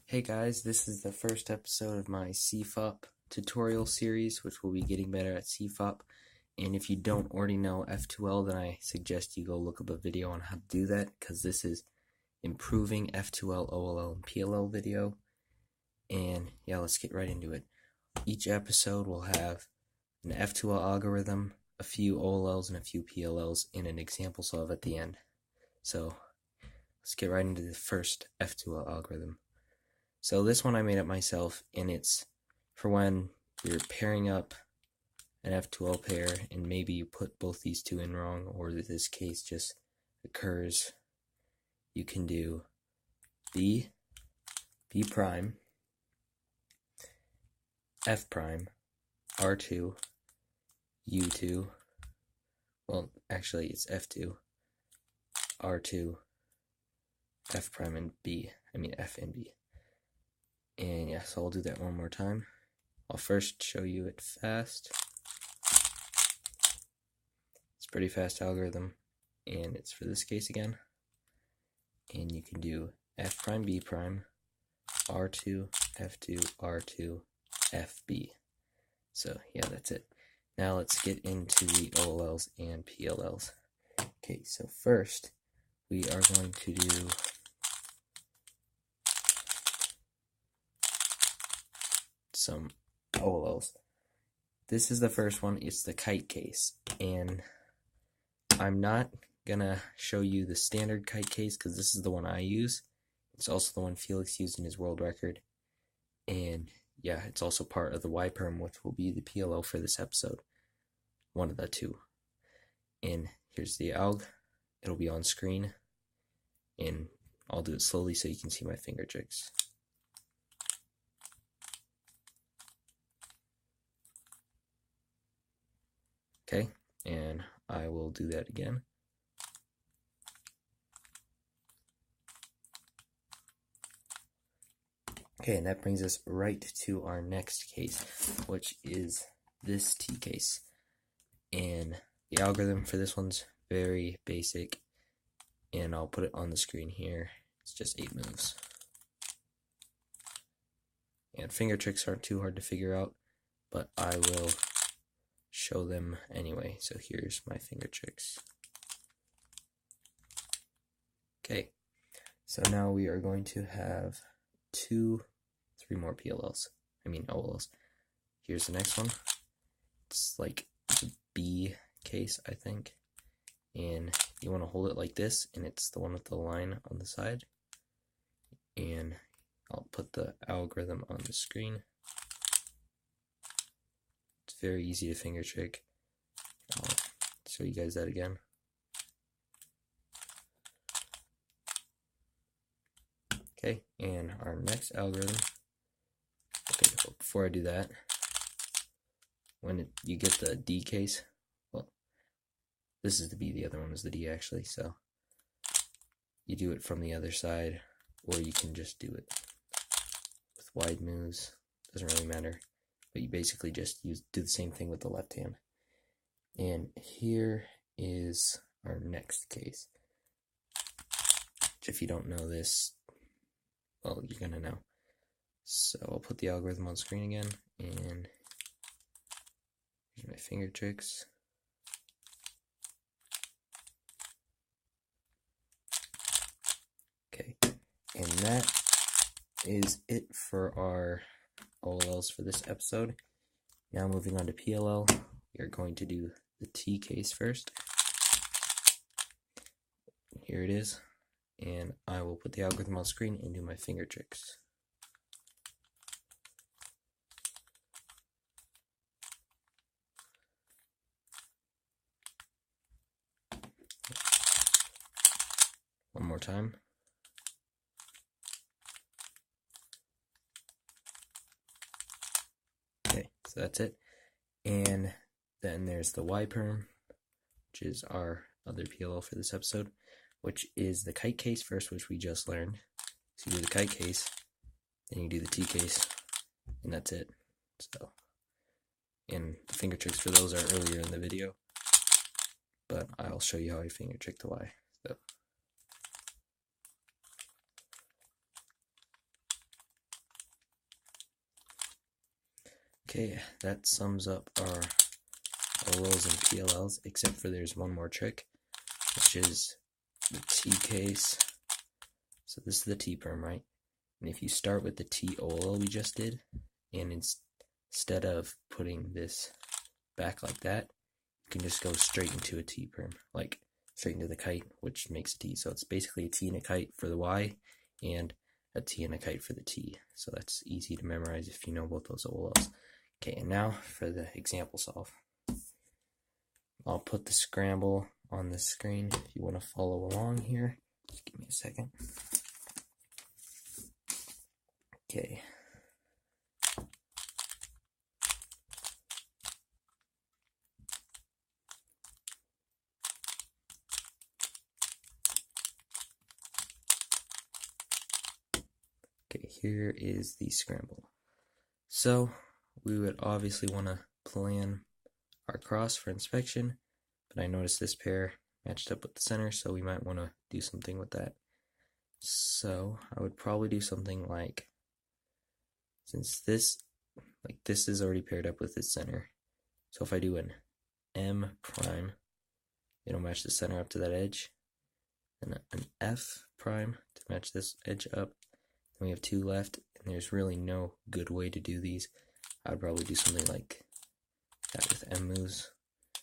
Hey guys, this is the first episode of my CFOP tutorial series, which will be getting better at CFOP. And if you don't already know F2L, then I suggest you go look up a video on how to do that, because this is improving F2L, OLL, and PLL video. And yeah, let's get right into it. Each episode will have an F2L algorithm, a few OLLs, and a few PLLs, and an example solve at the end. So let's get right into the first F2L algorithm. So this one I made up myself, and it's for when you're pairing up an F2L pair and maybe you put both these two in wrong, or this case just occurs. You can do B prime, F prime, R2, U2, well actually it's F2, R2, F prime and B, F and B. And yeah, so I'll do that one more time. I'll first show you it fast. It's a pretty fast algorithm, and it's for this case again. And you can do F prime, B prime, R2, F2, R2, FB. So yeah, that's it. Now let's get into the OLLs and PLLs. Okay, so first we are going to do some OLLs. This is the first one. It's the kite case, and I'm not gonna show you the standard kite case because this is the one I use. It's also the one Felix used in his world record, and yeah, it's also part of the Y perm, which will be the PLO for this episode. One of the two. And here's the alg. It'll be on screen, and I'll do it slowly so you can see my finger tricks. Okay, and I will do that again. Okay, and that brings us right to our next case, which is this T case. And the algorithm for this one's very basic, and I'll put it on the screen here. It's just 8 moves. And finger tricks aren't too hard to figure out, but I will show them anyway. So here's my finger tricks. Okay, so now we are going to have 3 more PLLs. OLLs. Here's the next one. It's like the B case, I think. And you want to hold it like this, and it's the one with the line on the side. And I'll put the algorithm on the screen. It's very easy to finger trick. I'll show you guys that again. Okay, and our next algorithm. Okay, but before I do that, when you get the D case, well, this is the B, the other one is the D actually, so you do it from the other side, or you can just do it with wide moves, doesn't really matter, but you basically just do the same thing with the left hand. And here is our next case, which if you don't know this, well, you're gonna know. So I'll put the algorithm on screen again, and here's my finger tricks. Okay, and that is it for our OLLs for this episode. Now moving on to PLL, we are going to do the T case first. Here it is, and I will put the algorithm on screen and do my finger tricks. One more time. Okay, so that's it. And then there's the Y perm, which is our other PLL for this episode, which is the kite case first, which we just learned. So you do the kite case, then you do the T case, and that's it. So, and the finger tricks for those are earlier in the video, but I'll show you how I finger trick the Y. So Okay, that sums up our OLs and PLLs, except for there's one more trick, which is the T case. So this is the T perm, right? And if you start with the T OLL we just did, and instead of putting this back like that, you can just go straight into a T perm, like straight into the kite, which makes a T. So it's basically a T and a kite for the Y, and a T and a kite for the T. So that's easy to memorize if you know both those OLLs. Okay, and now for the example solve. I'll put the scramble on the screen if you want to follow along here. Just give me a second. Okay. Okay, here is the scramble. So we would obviously want to plan our cross for inspection, but I noticed this pair matched up with the center, so we might want to do something with that. So I would probably do something like, since this is already paired up with its center, so if I do an M prime, it'll match the center up to that edge, and an F prime to match this edge up. And we have two left, and there's really no good way to do these. I'd probably do something like that with M moves.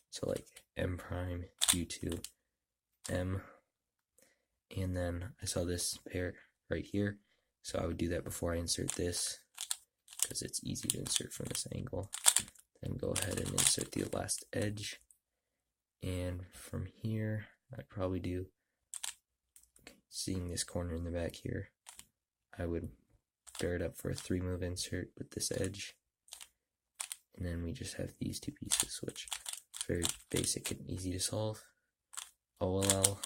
So like M prime, U2, M, and then I saw this pair right here, so I would do that before I insert this, because it's easy to insert from this angle. Then go ahead and insert the last edge, and from here I'd probably do, seeing this corner in the back here, I would pair it up for a 3-move insert with this edge, and then we just have these two pieces, which is very basic and easy to solve. OLL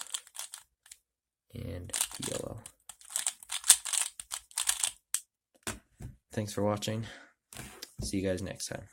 and PLL. Thanks for watching. See you guys next time.